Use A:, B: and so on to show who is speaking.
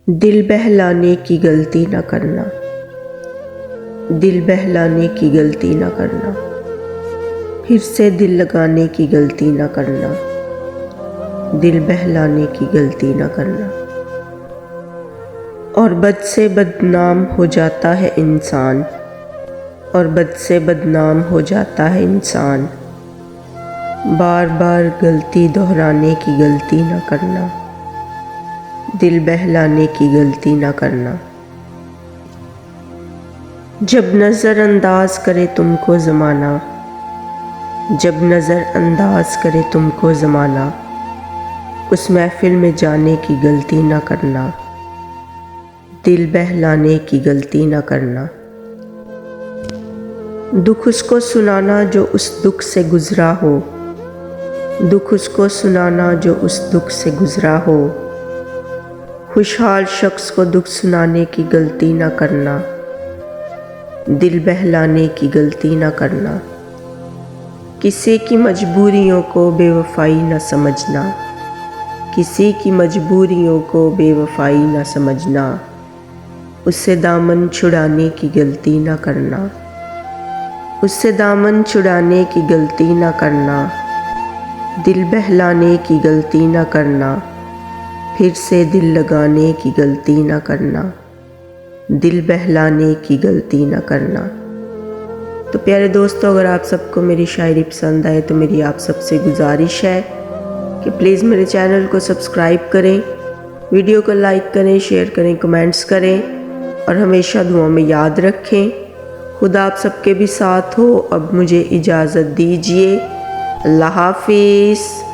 A: दिल बहलाने की गलती न करना, दिल बहलाने की गलती न करना, फिर से दिल लगाने की गलती न करना, दिल बहलाने की गलती न करना। और बद से बदनाम हो जाता है इंसान, और बद से बदनाम हो जाता है इंसान। बार बार गलती दोहराने की गलती न करना, दिल बहलाने की गलती न करना। जब नज़रअंदाज करे तुमको ज़माना, जब नज़रअंदाज करे तुमको ज़माना, उस महफिल में जाने की गलती न करना, दिल बहलाने की गलती न करना। दुख उसको सुनाना जो उस दुख से गुज़रा हो, दुख उसको सुनाना जो उस दुख से गुज़रा हो। खुशहाल शख्स को दुख सुनाने की गलती न करना, दिल बहलाने की गलती न करना। किसी की मजबूरियों को बेवफाई न समझना, किसी की मजबूरियों को बेवफाई न समझना। उससे दामन छुड़ाने की गलती न करना, उससे दामन छुड़ाने की गलती न करना, दिल बहलाने की गलती न करना। फिर से दिल लगाने की गलती न करना, दिल बहलाने की गलती न करना। तो प्यारे दोस्तों, अगर आप सबको मेरी शायरी पसंद आए तो मेरी आप सबसे गुजारिश है कि प्लीज़ मेरे चैनल को सब्सक्राइब करें, वीडियो को लाइक करें, शेयर करें, कमेंट्स करें और हमेशा दुआओं में याद रखें। खुदा आप सबके भी साथ हो। अब मुझे इजाज़त दीजिए। अल्लाह हाफिज़।